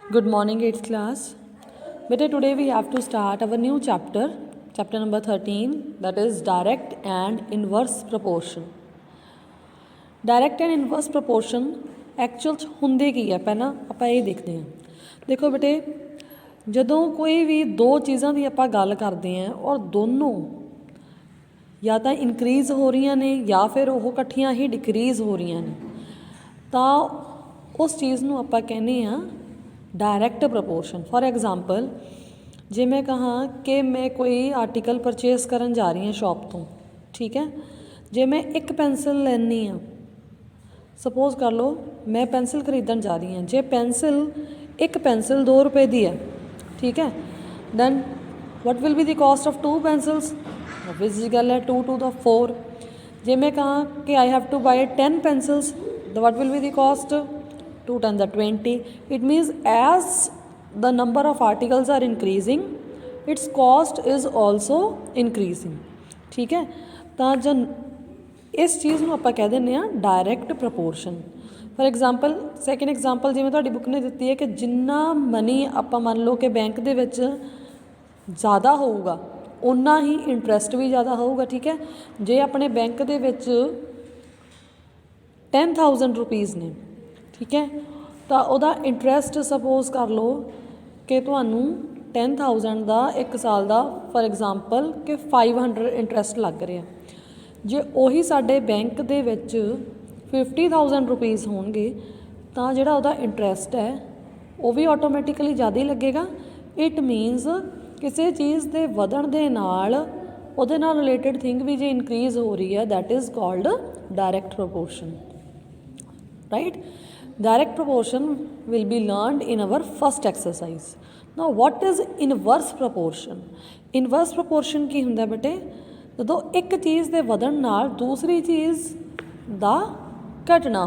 Good morning, 8th class. Beta, today we have to start our new chapter, chapter number 13, that is direct and inverse proportion. Direct and inverse proportion actual 'ਚ ਹੁੰਦੇ ਕੀ ਹੈ ਪਹਿਲਾਂ ਆਪਾਂ ਇਹ ਦੇਖਦੇ ਹਾਂ। ਦੇਖੋ ਬੇਟੇ, ਜਦੋਂ ਕੋਈ ਵੀ ਦੋ ਚੀਜ਼ਾਂ ਦੀ ਆਪਾਂ ਗੱਲ ਕਰਦੇ ਹਾਂ ਔਰ ਦੋਨੋਂ ਜਾਂ ਤਾਂ ਇਨਕਰੀਜ਼ ਹੋ ਰਹੀਆਂ ਨੇ ਜਾਂ ਫਿਰ ਉਹ ਇਕੱਠੀਆਂ ਹੀ ਡਿਕਰੀਜ਼ ਹੋ ਰਹੀਆਂ ਨੇ, ਤਾਂ ਉਸ ਚੀਜ਼ ਨੂੰ ਆਪਾਂ ਕਹਿੰਦੇ ਹਾਂ डायरैक्ट प्रपोर्शन। फॉर एग्जाम्पल, जे मैं कहाँ कि मैं कोई आर्टिकल परचेज करन जा रही हाँ शॉप तो, ठीक है, जे मैं एक पेंसिल लैनी हाँ, सपोज कर लो मैं पेंसिल खरीदन जा रही हाँ, जे पेंसिल एक पेंसिल ₹2 की है, ठीक है, then what will be the cost of 2 pencils? Obvious जी गल है 2 to the 4। जे मैं कहाँ कि I have two by 10 pencils, the what will be the cost? 2 times 20। It means as the number of articles are increasing, its cost is also increasing। ठीक है, ਤਾਂ ਜਦ ਇਸ ਚੀਜ਼ ਨੂੰ ਆਪਾਂ ਕਹਿ ਦਿੰਦੇ ਹਾਂ direct proportion. For example, second example ਜਿਵੇਂ ਤੁਹਾਡੀ ਬੁੱਕ ਨੇ ਦਿੱਤੀ ਹੈ ਕਿ ਜਿੰਨਾ ਮਨੀ ਆਪਾਂ ਮੰਨ ਲਓ ਕਿ ਬੈਂਕ ਦੇ ਵਿੱਚ ਜ਼ਿਆਦਾ ਹੋਊਗਾ ਉਨਾ ਹੀ ਇੰਟਰਸਟ ਵੀ ਜ਼ਿਆਦਾ ਹੋਊਗਾ। ਠੀਕ ਹੈ, ਜੇ ਆਪਣੇ ਬੈਂਕ ਦੇ ਵਿੱਚ 10,000 ਰੁਪੀਜ਼ ਨੇ, ठीक है, तो वह इंटरस्ट सपोज कर लो कि तुहानू 10,000 का एक साल का फॉर एग्जाम्पल कि 500 इंटरस्ट लग रहा। जे उही साडे बैंक दे विच 50,000 रुपीज़ होणगे तो जिहड़ा उहदा इंटरस्ट है वो भी ऑटोमैटिकली ज़्यादा ही लगेगा। इट मीनस किसी चीज़ के वधण दे नाल उहदे नाल रिलेटेड थिंग भी जे इनक्रीज़ हो रही है, that is called direct proportion, right. Direct proportion will be learned in our first exercise। Now what is inverse proportion? Inverse proportion ਕੀ ਹੁੰਦਾ ਬੇਟੇ, ਜਦੋਂ ਇੱਕ ਚੀਜ਼ ਦੇ ਵਧਣ ਨਾਲ ਦੂਸਰੀ ਚੀਜ਼ ਦਾ ਘਟਣਾ।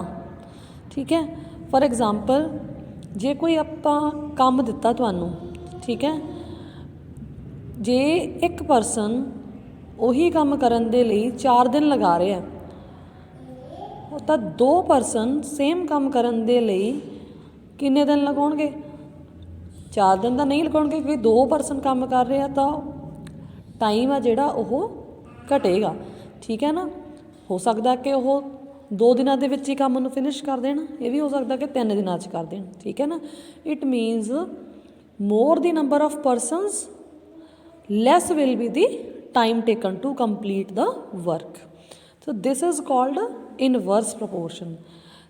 ਠੀਕ ਹੈ, ਫॉर एग्जाम्पल ਜੇ ਕੋਈ ਆਪਾਂ ਕੰਮ ਦਿੱਤਾ ਤੁਹਾਨੂੰ, ਠੀਕ ਹੈ, ਜੇ ਇੱਕ ਪਰਸਨ ਉਹੀ ਕੰਮ ਕਰਨ ਦੇ ਲਈ 4 ਦਿਨ ਲਗਾ ਰਿਹਾ ਤਾਂ 2 ਪਰਸਨ ਸੇਮ ਕੰਮ ਕਰਨ ਦੇ ਲਈ ਕਿੰਨੇ ਦਿਨ ਲਗਾਉਣਗੇ? 4 ਦਿਨ ਤਾਂ ਨਹੀਂ ਲਗਾਉਣਗੇ, ਕਿਉਂਕਿ 2 ਪਰਸਨ ਕੰਮ ਕਰ ਰਹੇ ਆ ਤਾਂ ਟਾਈਮ ਆ ਜਿਹੜਾ ਉਹ ਘਟੇਗਾ। ਠੀਕ ਹੈ ਨਾ, ਹੋ ਸਕਦਾ ਕਿ ਉਹ 2 ਦਿਨਾਂ ਦੇ ਵਿੱਚ ਹੀ ਕੰਮ ਨੂੰ ਫਿਨਿਸ਼ ਕਰ ਦੇਣ, ਇਹ ਵੀ ਹੋ ਸਕਦਾ ਕਿ 3 ਦਿਨਾਂ 'ਚ ਕਰ ਦੇਣ। ਠੀਕ ਹੈ ਨਾ, it means more the number of persons less will be the time taken to complete the work. So this is called inverse proportion.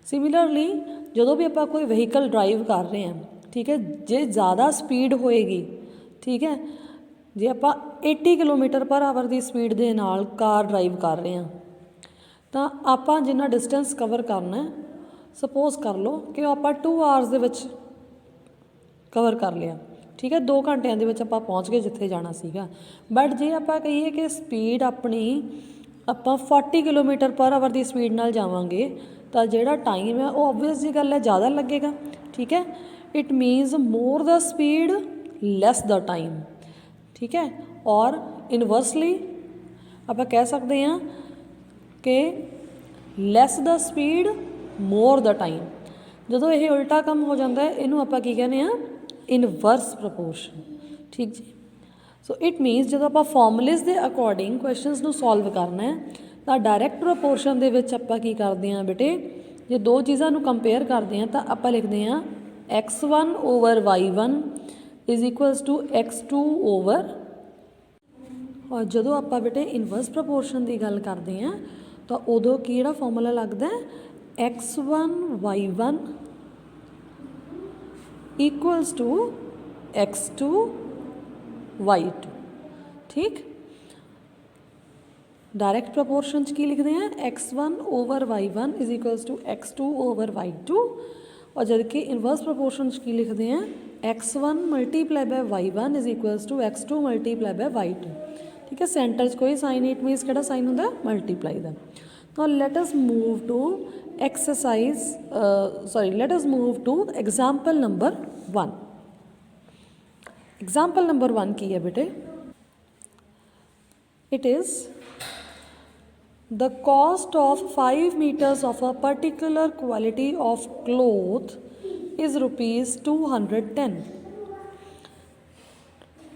Similarly ਜਦੋਂ ਵੀ ਆਪਾਂ ਕੋਈ ਵਹੀਕਲ ਡਰਾਈਵ ਕਰ ਰਹੇ ਹਾਂ, ਠੀਕ ਹੈ, ਜੇ ਜ਼ਿਆਦਾ ਸਪੀਡ ਹੋਏਗੀ, ਠੀਕ ਹੈ, ਜੇ ਆਪਾਂ 80 ਕਿਲੋਮੀਟਰ ਪਰ ਆਵਰ ਦੀ ਸਪੀਡ ਦੇ ਨਾਲ ਕਾਰ ਡਰਾਈਵ ਕਰ ਰਹੇ ਹਾਂ ਤਾਂ ਆਪਾਂ ਜਿੰਨਾ ਡਿਸਟੈਂਸ ਕਵਰ ਕਰਨਾ, ਸਪੋਜ਼ ਕਰ ਲਓ ਕਿ ਉਹ ਆਪਾਂ 2 ਆਵਰਸ ਦੇ ਵਿੱਚ ਕਵਰ ਕਰ ਲਿਆ। ਠੀਕ ਹੈ, 2 ਘੰਟਿਆਂ ਦੇ ਵਿੱਚ ਆਪਾਂ ਪਹੁੰਚ ਗਏ ਜਿੱਥੇ ਜਾਣਾ ਸੀਗਾ। ਬਟ ਜੇ ਆਪਾਂ ਕਹੀਏ ਕਿ ਸਪੀਡ ਆਪਣੀ ਆਪਾਂ 40 ਕਿਲੋਮੀਟਰ ਪਰ ਆਵਰ ਦੀ ਸਪੀਡ ਨਾਲ ਜਾਵਾਂਗੇ ਤਾਂ ਜਿਹੜਾ ਟਾਈਮ ਹੈ ਉਹ ਓਬਵੀਅਸ ਜੀ ਗੱਲ ਹੈ ਜ਼ਿਆਦਾ ਲੱਗੇਗਾ। ਠੀਕ ਹੈ, it means more the speed less the time. ਠੀਕ ਹੈ, ਔਰ ਇਨਵਰਸਲੀ ਆਪਾਂ ਕਹਿ ਸਕਦੇ ਹਾਂ ਕਿ ਲੈਸ ਦਾ ਸਪੀਡ ਮੋਰ ਦਾ ਟਾਈਮ। ਜਦੋਂ ਇਹ ਉਲਟਾ ਕੰਮ ਹੋ ਜਾਂਦਾ ਹੈ ਇਹਨੂੰ ਆਪਾਂ ਕੀ ਕਹਿੰਦੇ ਹਾਂ? Inverse proportion. ਠੀਕ ਜੀ। ਸੋ ਇਟ ਮੀਨਸ ਜਦੋਂ ਆਪਾਂ ਫਾਰਮੂਲੇਜ਼ ਦੇ ਅਕੋਰਡਿੰਗ ਕੁਐਸਚਨਸ ਨੂੰ ਸੋਲਵ ਕਰਨਾ ਹੈ ਤਾਂ ਡਾਇਰੈਕਟ ਪ੍ਰਪੋਰਸ਼ਨ ਦੇ ਵਿੱਚ ਆਪਾਂ ਕੀ ਕਰਦੇ ਹਾਂ ਬੇਟੇ, ਜੇ ਦੋ ਚੀਜ਼ਾਂ ਨੂੰ ਕੰਪੇਅਰ ਕਰਦੇ ਹਾਂ ਤਾਂ ਆਪਾਂ ਲਿਖਦੇ ਹਾਂ x1 over y1 is equals to x2 over. ਔਰ ਜਦੋਂ ਆਪਾਂ ਬੇਟੇ ਇਨਵਰਸ ਪ੍ਰਪੋਰਸ਼ਨ ਦੀ ਗੱਲ ਕਰਦੇ ਹਾਂ ਤਾਂ ਉਦੋਂ ਕਿਹੜਾ ਫਾਰਮੂਲਾ ਲੱਗਦਾ? x1 y1 equals to x2 y2। ठीक, डायरैक्ट प्रपोर्शन की लिखते हैं x1 over y1 is equals to x2 over y2। और जबकि इनवर्स प्रपोर्शन की लिखते हैं x1 multiply by y1 is equals to x2 multiply by y2। ठीक है, सेंटर कोई साइन, इट मीनस कि साइन होंगे मल्टीप्लाई का। तो let us move to exercise, let us move to example number 1। Example number 1 की है बेटे, it is the cost of 5 meters of a particular quality of cloth is rupees 210.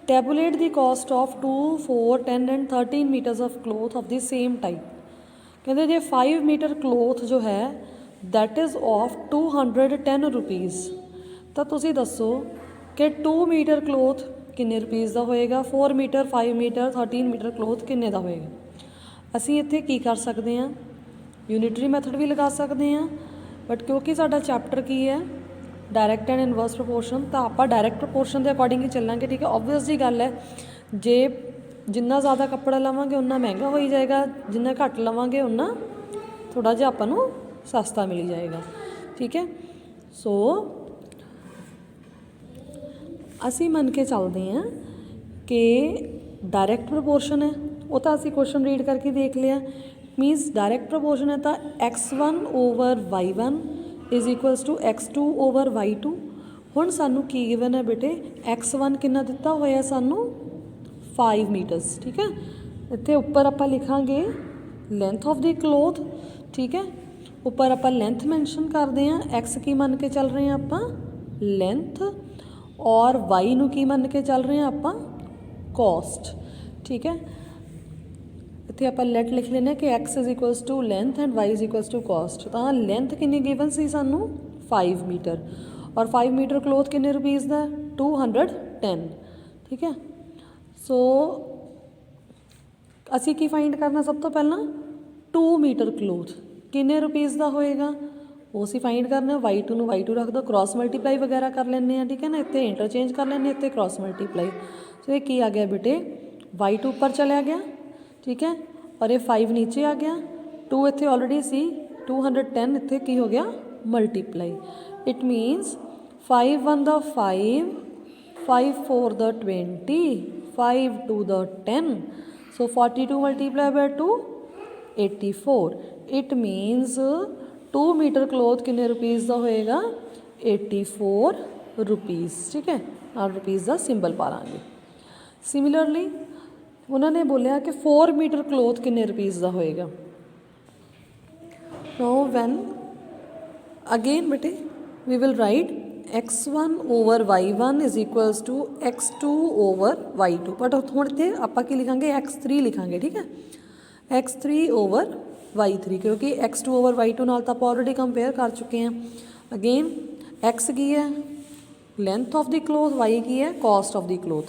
Tabulate the cost of 2, 4, 10 and 13 meters of cloth of the same type. कहते जे 5 metre cloth जो है that is of 210 rupees ਤਾਂ ਤੁਸੀਂ ਦੱਸੋ ਕਿ 2 metre cloth ਕਿੰਨੇ rupees ਦਾ ਹੋਏਗਾ, 4 metre, 5 metre, 13 metre cloth ਕਿੰਨੇ ਦਾ ਹੋਏਗਾ। ਅਸੀਂ ਇੱਥੇ ਕੀ ਕਰ ਸਕਦੇ ਹਾਂ, ਯੂਨਿਟਰੀ ਮੈਥਡ ਵੀ ਲਗਾ ਸਕਦੇ ਹਾਂ, ਬਟ ਕਿਉਂਕਿ ਸਾਡਾ ਚੈਪਟਰ ਕੀ ਹੈ डायरैक्ट एंड इनवर्स प्रपोर्शन, तो आप डायरैक्ट प्रपोर्शन के अकॉर्डिंग ही चलांगे। ठीक है, ऑबवियस जी गल है, जे जिन्ना ज़्यादा कपड़ा लवांगे उन्ना महंगा हो जाएगा, जिन्ना घट लवांगे उन्ना थोड़ा जिहा आपां नूं सस्ता मिल जाएगा। ठीक है, सो असी मन के चलते हैं कि डायरैक्ट प्रपोर्शन है, वो तो असी क्वेश्चन रीड करके देख लिया। मीनस डायरैक्ट प्रपोर्शन है तो x1 over y1 is equals to x2 over y2। हुण सानू की गिवन है बेटे, x1 कितना दिता होया सानू 5 मीटर्स। ठीक है, इत्थे उपर आपां लिखांगे लेंथ ऑफ द क्लोथ। ठीक है, उपर आपां लेंथ मैंशन करते हैं, x की मन के चल रहे हैं आपां लेंथ, और y नू की मन के चल रहे हैं आपां कॉस्ट। ठीक है, इत्थे आपां लेट लिख लेने कि x is equals to length and y is equals to cost. तो लेंथ कितनी गिवन सी सानू 5 मीटर, और 5 मीटर क्लोथ किन्ने रुपीज़ दा 210। ठीक है, सो असी की फाइंड करना सब तो पहला 2 मीटर क्लोथ किन्ने रुपीज़ दा होएगा, वो असी फाइंड करना। y2 नू y2 रख दो, क्रॉस मल्टीप्लाई वगैरह कर लेने हैं। ठीक है ना, इत्थे इंटरचेंज कर लेने, इत्थे क्रॉस मल्टीप्लाई। सो ये की आ गया बेटे, y2 ऊपर चला गया। ठीक है, और ये 5 नीचे आ गया, 2 इत्थे ऑलरेडी सी, 210 इत्थे की हो गया multiply. It means 5 1 the 5, 5 4 the 20, 5 2 the 10, so 42 multiply by 2 84। It means 2 meter cloth किन्ने रुपीज़ का होएगा 84 रुपीज़। ठीक है, और रुपीज़ का सिंबल पा लांगे। सिमिलरली उन्होंने बोलिया कि 4 मीटर क्लोथ किन्ने रुपीज़ का होएगा। नाउ व्हेन अगेन बेटे we will write x1 over y1 is equals to x2 over y2, but हुण इत्थे आपां की लिखांगे x3 लिखांगे। ठीक है, x3 ओवर y3, क्योंकि x2 ओवर y2 नाल तां आपां ऑलरेडी कंपेयर कर चुके हैं। अगेन x की है length of the cloth, y की है कॉस्ट ऑफ द क्लोथ।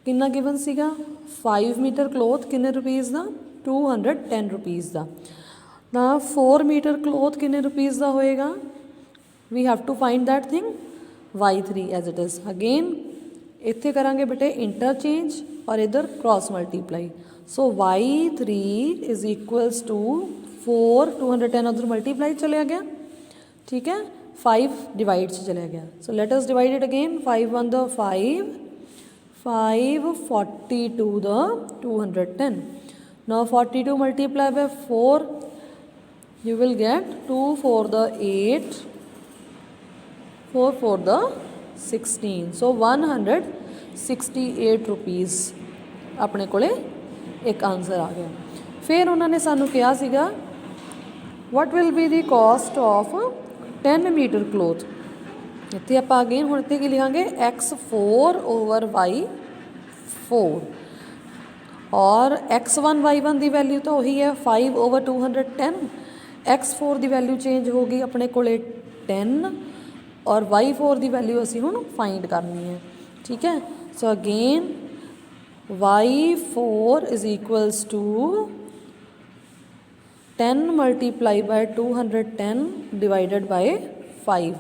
कितना गिवन सीगा 5 मीटर क्लोथ किन्ने रुपीज़ का 210 रुपीज़ का। ना 4 मीटर क्लोथ किन्ने रुपीज़ का होएगा, we have to find that thing y3 as it is. Again इत्थे करांगे बेटे इंटरचेंज और इधर cross multiply. So y3 is equals to 4, 210 उधर मल्टीप्लाई चला गया। ठीक है, 5 डिवाइड से चला गया। So let us divide it again, 5 1 the 5, 5 42 the 210. Now 42 multiply by 4, you will get 2 4 the 8, 4 4 the 16. So 168 rupees अपने कोले एक आंसर आ गया। फिर उन्होंने सानू कहा सीगा what will be the cost of 10 meter cloth. इत्थे आपां अगेन हुण इत्थे की लिखांगे x4 ओवर y4, और x1 y1 की वैल्यू तो वही है 5 ओवर 210, x4 की वैल्यू चेंज होगी अपने कोले 10, और y4 की वैल्यू असी हुण फाइंड करनी है। ठीक है, so again y4 is equals to 10 multiply by 210 divided by 5।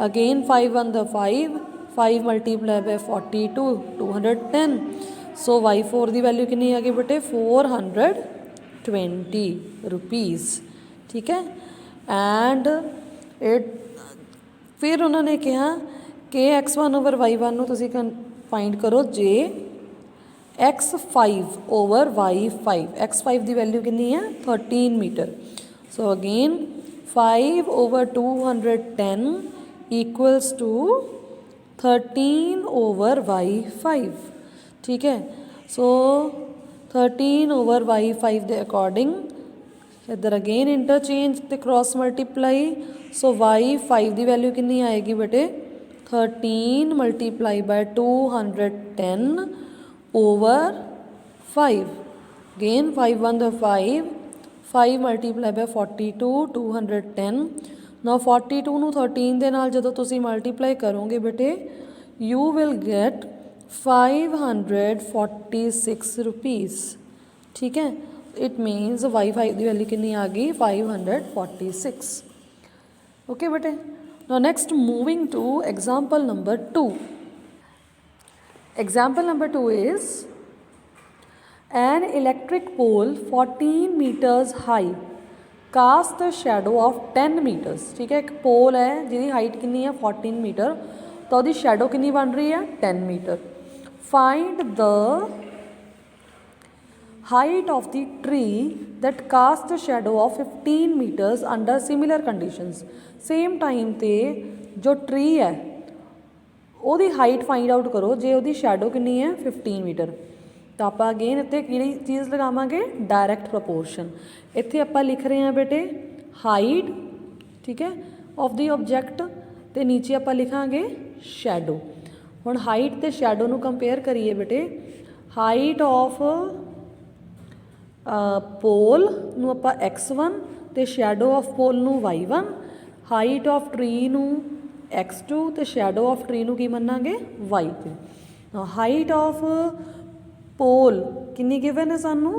Again 5 1 the 5, 5 multiply by 42, 210। So y4 की वैल्यू कितनी आ गई बेटे 420 रुपीज़। ठीक है, एंड इट फिर उन्होंने कहा कि x1 ओवर y1 नूं तुसीं फाइंड करो जे x5 ओवर y5, x5 की वैल्यू कितनी है 13 meter. So again 5 over 210 equals to 13 over y5। ठीक है, सो 13 ओवर y5 के अकॉर्डिंग इधर अगेन इंटरचेंज ते क्रॉस मल्टीप्लाई। सो वाई 5 की वैल्यू कितनी आएगी बेटे 13 multiply by 210 over 5। Again 5 1 5, 5 multiply by 42 210। ना 42 ਨੂੰ 13 ਦੇ ਨਾਲ ਜਦੋਂ ਤੁਸੀਂ ਮਲਟੀਪਲਾਈ ਕਰੋਗੇ ਬੇਟੇ ਯੂ ਵਿਲ ਗੈਟ 546 रुपीज़। ठीक है, इट मीन्स वाई 5 की वैल्यू कितनी आ गई 546। ओके बेटे, now next moving to example number 2। Example number 2 is an electric pole 14 meters high cast the shadow of 10 meters। ठीक है, एक पोल है जिसकी हाइट कितनी है 14 मीटर, तो उसकी शैडो कितनी बन रही है 10 meter. Find the height of the tree that cast shadow of 15 meters under similar conditions. Same time ते जो ट्री है ਉਹਦੀ हाइट फाइंड आउट करो जे ਉਹਦੀ शैडो कितनी है 15 मीटर। तो आप अगेन इतने किहड़ी चीज़ लगावांगे डायरैक्ट प्रपोर्शन। इत्थे आप लिख रहे हैं बेटे हाइट, ठीक है, ऑफ द ऑब्जैक्ट, तो नीचे आप लिखांगे शैडो। हुण हाइट ते शैडो नूं कंपेयर करिए बेटे, हाइट ऑफ पोल नूं आपां x1 ते शैडो ऑफ पोल नूं y1, हाइट ऑफ ट्री नूं x2 ते शैडो ऑफ ट्री नूं की मन्नांगे y2। हाइट ऑफ पोल कितनी गिवन है सानू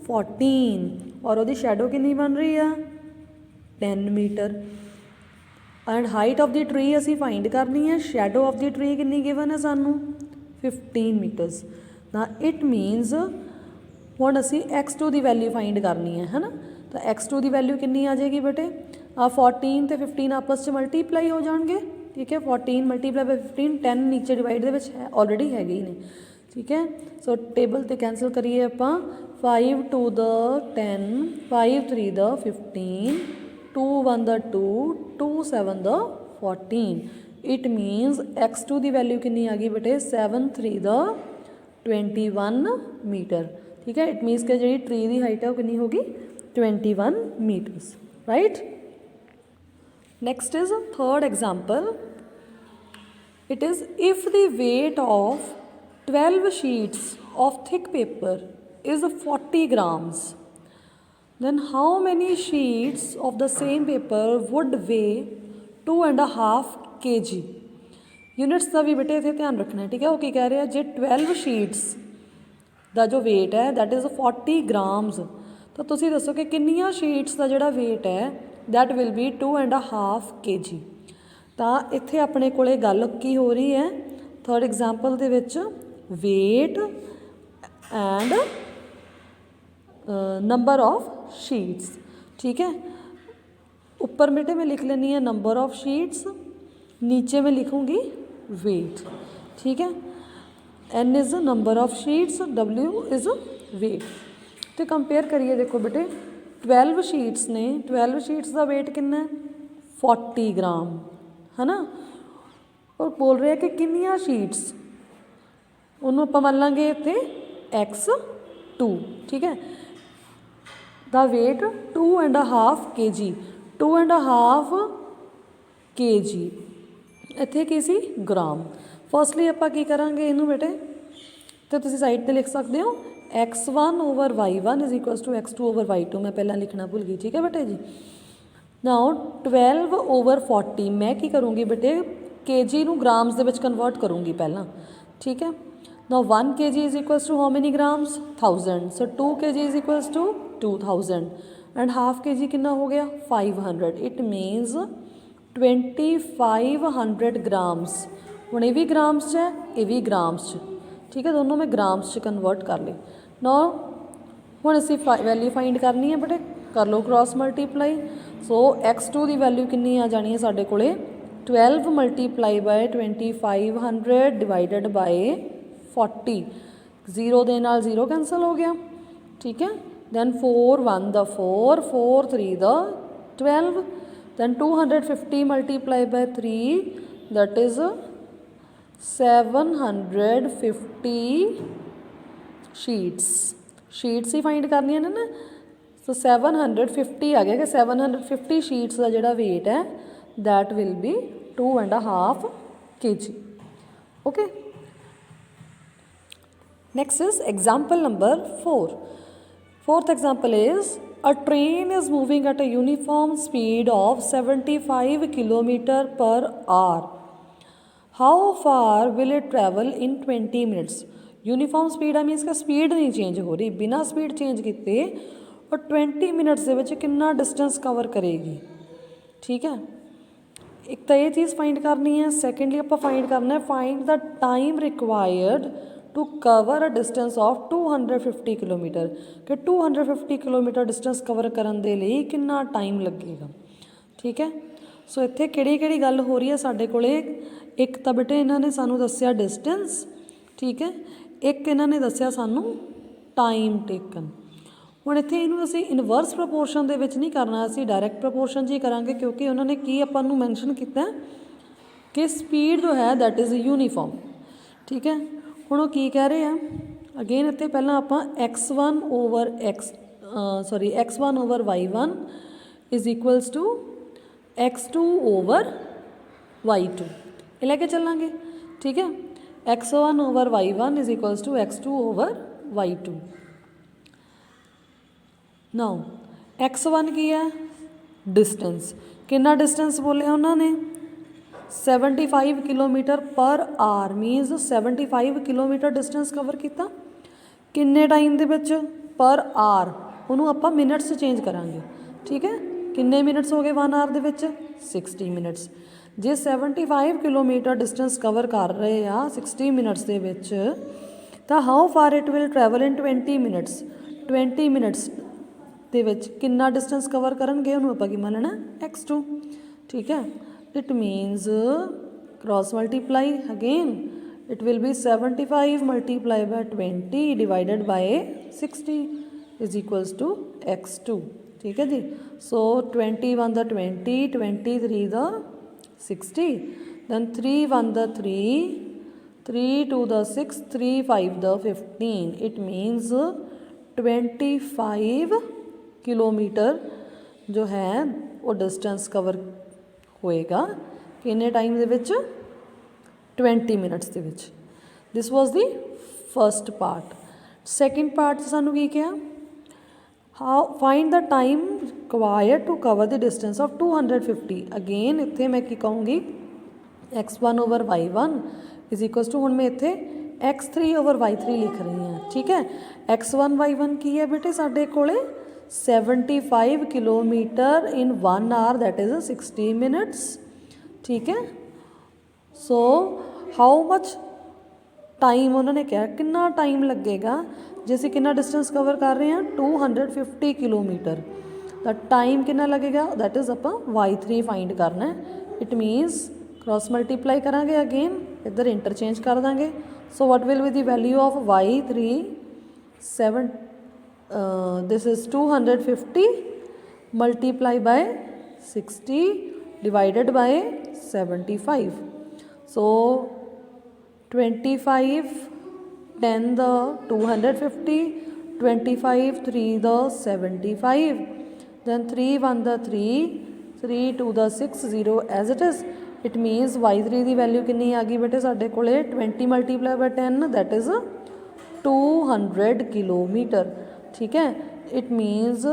14 और वो शैडो कितनी बन रही है 10 meter. And height of the tree असी फाइंड करनी है, शैडो ऑफ द ट्री कितनी गिवन है सानू 15 मीटर्स। ना इट मीनस हुण असी x2 की वैल्यू फाइंड करनी है ना, तो x2 की वैल्यू कितनी आ जाएगी बेटे 14 तो 15 आपस में मल्टीप्लाई हो जाएंगे। ठीक है, 14 मल्टीप्लाई बाय 15, 10 नीचे डिवाइड दे विच है ऑलरेडी हैगे ही ने। ठीक है, सो टेबल ते कैंसल करिए आप 5 2 the 10, 5 3 the 15, 2 1 the 2, 2 7 the 14। It मीनस x2 की वैल्यू कितनी आ गई बेटे 7 3 द 21 मीटर। ठीक है, इट मीनस कि जी ट्री की हाइट है वो कितनी होगी 21 meters. Right, next is third example. It is if the weight of 12 sheets of thick paper is 40 grams, then how many sheets of the same paper would weigh 2.5 kg। Units का भी बेटे इतने ध्यान रखना है। ठीक है, वो की कह रहे हैं जे 12 शीट्स का जो वेट है दैट इज़ 40 ग्राम्स, तो तुसी दसो कि किन्नियां शीट्स का जोड़ा वेट है दैट विल बी 2.5 kg। तो इत्थे अपने कोले गल की हो रही है थर्ड एग्जाम्पल दे विच weight and number of sheets. ठीक है, ऊपर बेटे मैं लिख लेनी है नंबर ऑफ शीट्स, नीचे मैं लिखूँगी वेट। ठीक है, N is number of sheets, W is weight. तो कंपेयर करिए, देखो बेटे 12 शीट्स ने, 12 शीट्स का वेट कितना है 40 ग्राम है ना, और बोल रहे हैं कि किन्नियां शीट्स, उन्होंने आप मान लाँगे इतने x2। ठीक है, द वेट 2.5 kg, 2.5 kg इत्थे की सी ग्राम। फर्स्टली आप की करांगे इनू बेटे, तो तुसी साइड पे लिख सकते हो x1 over y1 is equals to x2 over y2। मैं पहला लिखना भूल गई। ठीक है बेटे जी, नाउ 12 ओवर 40 मैं की करूँगी बेटे kg नू ग्राम्स दे विच कन्वर्ट करूँगी पहला। ठीक है, now 1 kg is equals to how many grams 1000, so 2 kg is equals to 2000 and half kg कितना हो गया 500। It means 2500 grams. हुण ये भी ग्राम्स च है, ये भी ग्राम्स च। ठीक है, दोनों मैं ग्राम्स च कन्वर्ट कर ली। नाउ हुण असीं वैल्यू फाइंड करनी है बेटे, कर लो क्रॉस मल्टीप्लाई। सो x2 की वैल्यू कितनी आ जानी है साडे कोले 12 मल्टीप्लाई बाय 2500 डिवाइडेड बाय 40, 0 दे नाल 0 कैंसल हो गया। ठीक है, then 4 1 the 4, 4 3 the 12, then 250 multiply by 3 that is 750 sheets ही फाइंड करनी है ना। सो सो 750 आ गया कि 750 शीट्स का जोड़ा वेट है that will be 2.5 kg. Okay, next is example number 4. Fourth example is a train is moving at a uniform speed of 75 km per hour. How far will it travel in 20 minutes? Uniform speed है मीनस का speed नहीं change हो रही, बिना speed change किए और 20 minutes ਦੇ ਵਿੱਚ कितना डिस्टेंस कवर करेगी. ठीक है, एक तो ये चीज़ फाइंड करनी है. सैकेंडली आप फाइंड करना है find the time required to cover a distance of 250 kilometer कि 250 किलोमीटर डिस्टेंस कवर करने के लिए कितना टाइम लगेगा. ठीक है, सो इत्थे किहड़ी गल हो रही है साडे कोले. एक तो बेटे इन्होंने सानू दस्सिया डिस्टेंस, ठीक है, एक इन्होंने दस्सिया सानू टाइम टेकन. हुण इत्थे इहनूं असीं इनवर्स प्रपोर्शन दे विच नहीं करना, असीं डायरैक्ट प्रपोर्शन 'च ही करांगे क्योंकि उन्होंने की आपां नूं मैंशन कीता कि स्पीड जो है दैट इज़ यूनीफॉर्म. ठीक है, हुण की कह रहे हैं अगेन इत्थे पहलां आपां x1 over y1 is equals to x2 over y2 ये लैके चलांगे. ठीक है, x1 over y1 is equals to x2 over y2. Now x1 की है डिस्टेंस, कितना डिस्टेंस बोलिया उन्होंने 75 kilometre per hour मीनस 75 kilometre distance cover किया किन्ने टाइम दे विच पर आवर. उन्होंने आपां मिनट्स चेंज करांगे. ठीक है, किन्ने मिनट्स हो गए 1 आवर दे विच 60 मिनट्स. जे 75 किलोमीटर डिस्टेंस कवर कर रहे आ 60 मिनट्स दे विच तां how far it will travel in 20 minutes. 20 minutes दे विच कितना डिस्टेंस कवर करनगे उन्होंने आपां की मान लेना x2. ठीक है, it means cross multiply again it will be 75 multiply by 20 divided by 60 is equals to x2. ठीक है जी, सो 21 the 20, 23 the 60, then 3 1 the 3, 3 2 the 6, 3 5 the 15. It means 25 kilometer जो है वो डिस्टेंस कवर होएगा किन्ने टाइम दे विच 20 मिनट्स दे विच. This was the first part. Second part सानू की क्या how find the time required to cover the distance of 250. Again इत्थे मैं की कहूँगी x1 over y1 is equals to हुण मैं इत्थे x3 ओवर y3 लिख रही हैं. ठीक है, x1 y1 की है बेटे साडे कोले 75 kilometer in 1 hour that is 60 minutes. ठीक है, सो हाउ मच टाइम उन्होंने कहा कितना टाइम लगेगा जे असीं कितना डिस्टेंस कवर कर रहे हैं 250 किलोमीटर. द टाइम कितना लगेगा दैट इज़ आपां y3 फाइंड करना है. इट मीनस क्रॉस मल्टीप्लाई करांगे अगेन इधर इंटरचेंज कर देंगे. So what will be the value of y3 7 this is 250 multiply by 60 divided by 75. So 25 10 the 250, 25 3 the 75, then 3 1 the 3, 3 2 the 6 0 as it is. It means y3 की value कितनी आ गई बेटे साढ़े कोले 20 multiply by 10 that is 200 kilometre. ठीक है, it means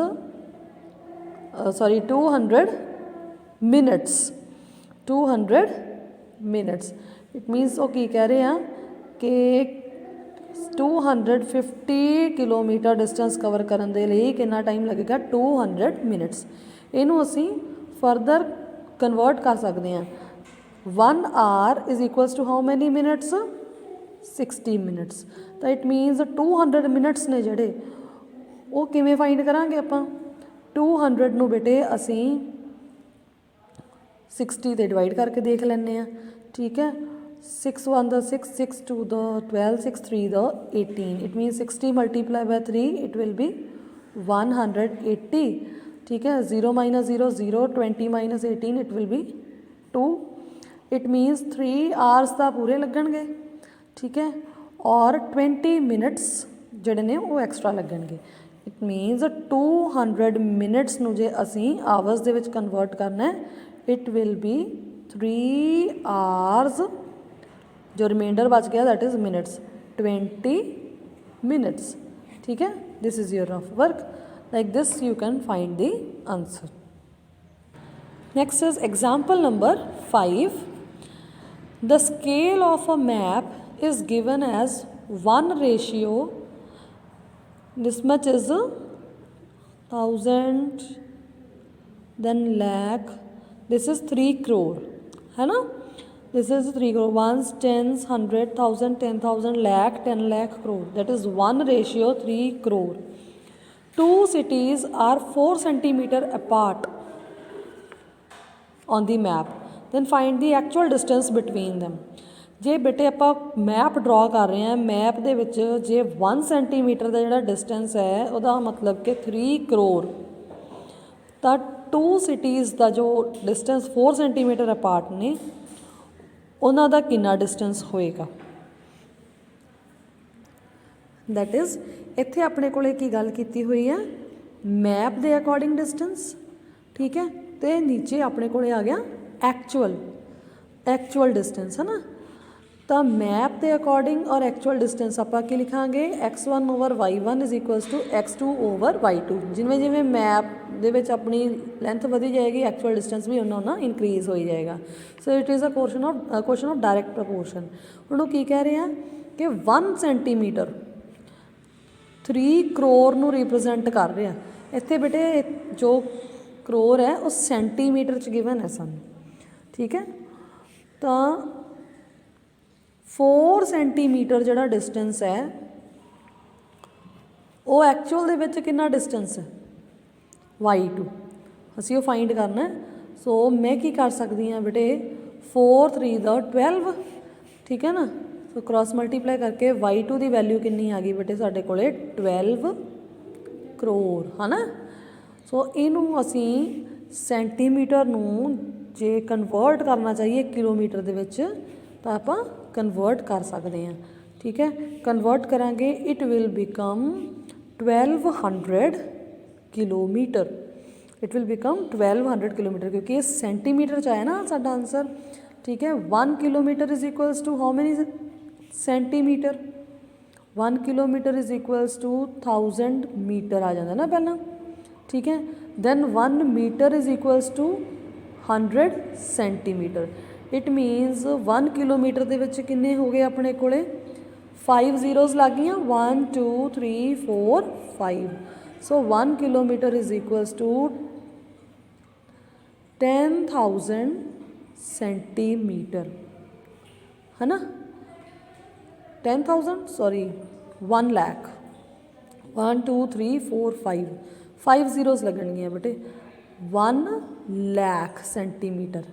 200 minutes. 200 minutes it मीनस वो की कह रहे हैं कि 250 किलोमीटर डिस्टेंस कवर करने के लिए कितना टाइम लगेगा 200 मिनट्स. इनू असी फरदर कन्वर्ट कर सकते हैं. 1 hour is equals to how many minutes 60 minutes. तो इट मीनस 200 मिनट्स ने जोड़े वो किमें फाइंड करांगे आपां 200 नूं बेटे असी 60 ते डिवाइड करके देख लैंदे आ. ठीक है, 6 1 the 6, 6 2 the 12, 6 3 the 18. It mean 60 multiply by 3 it will B 180. ठीक है, 0 minus 0 0, 20 minus 18 it will B 2. It मीनस 3 hours तो पूरे लगणगे. ठीक है, और 20 मिनट्स जिहड़े ने वो एक्सट्रा लगणगे. ਇਟ ਮੀਨਸ 200 ਮਿੰਟਸ ਨੂੰ ਜੇ ਅਸੀਂ ਆਵਰਸ ਦੇ ਵਿੱਚ ਕਨਵਰਟ ਕਰਨਾ ਹੈ, ਇਟ ਵਿਲ ਬੀ 3 ਆਵਰਸ, ਜੋ ਰਿਮਾइंडर बच गया दैट इज़ मिनट्स, 20 मिनट्स। ठीक है, this is your rough work. Like this you can find the answer. Next is example number 5। The scale of a map is given as 1 ratio, this much is 1000, then lakh, this is 3 crore, है ना। This is 3 crore, ones, tens, 100, 1000, 10,000, lakh, 10 lakh, crore. That is 1 ratio 3 crore. 2 cities are 4 centimeter apart on the map. Then find the actual distance between them. ਜੇ ਬੇਟੇ ਆਪਾਂ map ਡਰਾ ਕਰ ਰਹੇ ਹਾਂ, map ਦੇ ਵਿੱਚ ਜੇ 1 ਸੈਂਟੀਮੀਟਰ ਦਾ ਜਿਹੜਾ ਡਿਸਟੈਂਸ ਹੈ ਉਹਦਾ ਮਤਲਬ ਕਿ 3 ਕਰੋੜ, ਤਾਂ 2 ਸਿਟੀਜ਼ ਦਾ ਜੋ ਡਿਸਟੈਂਸ 4 ਸੈਂਟੀਮੀਟਰ ਅਪਾਰਟ ਨੇ ਉਹਨਾਂ ਦਾ ਕਿੰਨਾ ਡਿਸਟੈਂਸ ਹੋਏਗਾ। ਦੈਟ ਇਜ਼ ਇੱਥੇ ਆਪਣੇ ਕੋਲੇ ਕੀ ਗੱਲ ਕੀਤੀ ਹੋਈ ਹੈ, ਮੈਪ ਦੇ ਅਕੋਰਡਿੰਗ ਡਿਸਟੈਂਸ, ਠੀਕ ਹੈ, ਅਤੇ ਨੀਚੇ ਆਪਣੇ ਕੋਲੇ ਆ ਗਿਆ ਐਕਚੁਅਲ ਡਿਸਟੈਂਸ, ਹੈ ਨਾ। ਤਾਂ ਮੈਪ ਦੇ ਅਕੋਰਡਿੰਗ ਔਰ ਐਕਚੁਅਲ ਡਿਸਟੈਂਸ ਆਪਾਂ ਕੀ ਲਿਖਾਂਗੇ, x1 over y1 is equals to x2 over y2। ਜਿਵੇਂ ਜਿਵੇਂ ਮੈਪ ਦੇ ਵਿੱਚ ਆਪਣੀ ਲੈਂਥ ਵਧੀ ਜਾਏਗੀ, ਐਕਚੁਅਲ ਡਿਸਟੈਂਸ ਵੀ ਉਹਨਾਂ ਇਨਕਰੀਜ਼ ਹੋਈ ਜਾਏਗਾ। So it is a question of direct proportion. ਹੁਣ ਉਹ ਕੀ ਕਹਿ ਰਹੇ ਆ ਕਿ 1 ਸੈਂਟੀਮੀਟਰ 3 ਕਰੋੜ ਨੂੰ ਰਿਪਰੈਜ਼ੈਂਟ ਕਰ ਰਿਹਾ। ਇੱਥੇ ਬੇਟੇ ਜੋ ਕਰੋੜ ਹੈ ਉਹ ਸੈਂਟੀਮੀਟਰ 'ਚ ਗਿਵਨ ਹੈ ਸਾਨੂੰ, ਠੀਕ ਹੈ। ਤਾਂ 4 ਸੈਂਟੀਮੀਟਰ ਜਿਹੜਾ ਡਿਸਟੈਂਸ ਹੈ ਉਹ ਐਕਚੁਅਲ ਦੇ ਵਿੱਚ ਕਿੰਨਾ ਡਿਸਟੈਂਸ ਹੈ, y2, ਅਸੀਂ ਉਹ ਫਾਈਂਡ ਕਰਨਾ। ਸੋ ਮੈਂ ਕੀ ਕਰ ਸਕਦੀ ਹਾਂ ਬੇਟੇ, 4 3 ਦਾ 12, ਠੀਕ ਹੈ ਨਾ। ਸੋ ਕ੍ਰਾਸ ਮਲਟੀਪਲਾਈ ਕਰਕੇ y2 ਦੀ ਵੈਲਿਊ ਕਿੰਨੀ ਆ ਗਈ ਬੇਟੇ ਸਾਡੇ ਕੋਲੇ, 12 ਕਰੋੜ, ਹੈ ਨਾ। ਸੋ ਇਹਨੂੰ ਅਸੀਂ ਸੈਂਟੀਮੀਟਰ ਨੂੰ ਜੇ ਕਨਵਰਟ ਕਰਨਾ ਚਾਹੀਏ ਕਿਲੋਮੀਟਰ ਦੇ ਵਿੱਚ ਤਾਂ ਆਪਾਂ ਕਨਵਰਟ ਕਰ ਸਕਦੇ ਹਾਂ, ਠੀਕ ਹੈ। ਕਨਵਰਟ ਕਰਾਂਗੇ it will become 1200 kilometre, it will become 1200 kilometre, ਕਿਉਂਕਿ ਇਹ ਸੈਂਟੀਮੀਟਰ 'ਚ ਆਇਆ ਨਾ ਸਾਡਾ ਆਨਸਰ, ਠੀਕ ਹੈ। 1 kilometer is equals to how many centimeter, 1 kilometer is equals to 1000 meter ਆ ਜਾਂਦਾ ਨਾ ਪਹਿਲਾਂ, ਠੀਕ ਹੈ। Then 1 meter is equals to 100 centimeter. It means 1 kilometer ਦੇ ਵਿੱਚ ਕਿੰਨੇ ਹੋ ਗਏ ਆਪਣੇ ਕੋਲੇ, 5 ਜ਼ੀਰੋਜ਼ ਲੱਗ ਗਈਆਂ, 1 2 3 4 5। So 1 kilometer is equals to 10,000 centimeter, ਹੈ ਨਾ। 10,000 ਸੌਰੀ 1 ਲੱਖ, 1 2 3 4 5 ਜ਼ੀਰੋਜ਼ ਲੱਗਣਗੀਆਂ ਬੇਟੇ, 1 ਲੱਖ ਸੈਂਟੀਮੀਟਰ,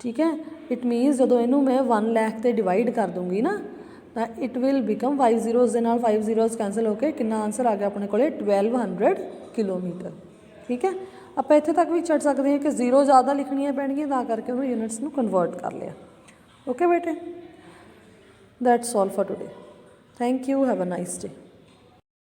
ਠੀਕ ਹੈ। ਇਟ ਮੀਨਸ ਜਦੋਂ ਇਹਨੂੰ ਮੈਂ 1 ਲੱਖ 'ਤੇ ਡਿਵਾਈਡ ਕਰ ਦੂੰਗੀ ਨਾ ਤਾਂ ਇਟ ਵਿਲ ਬਿਕਮ 5 ਜ਼ੀਰੋਜ਼ ਦੇ ਨਾਲ 5 ਜ਼ੀਰੋਜ਼ ਕੈਂਸਲ ਹੋ ਕੇ ਕਿੰਨਾ ਆਂਸਰ ਆ ਗਿਆ ਆਪਣੇ ਕੋਲੇ, 1200 ਕਿਲੋਮੀਟਰ, ਠੀਕ ਹੈ। ਆਪਾਂ ਇੱਥੇ ਤੱਕ ਵੀ ਛੱਡ ਸਕਦੇ ਹਾਂ ਕਿ ਜ਼ੀਰੋ ਜ਼ਿਆਦਾ ਲਿਖਣੀਆਂ ਪੈਣਗੀਆਂ, ਤਾਂ ਕਰਕੇ ਉਹਨੂੰ ਯੂਨਿਟਸ ਨੂੰ ਕਨਵਰਟ ਕਰ ਲਿਆ। ਓਕੇ ਬੇਟੇ, that's all for today. Thank you, have a nice day.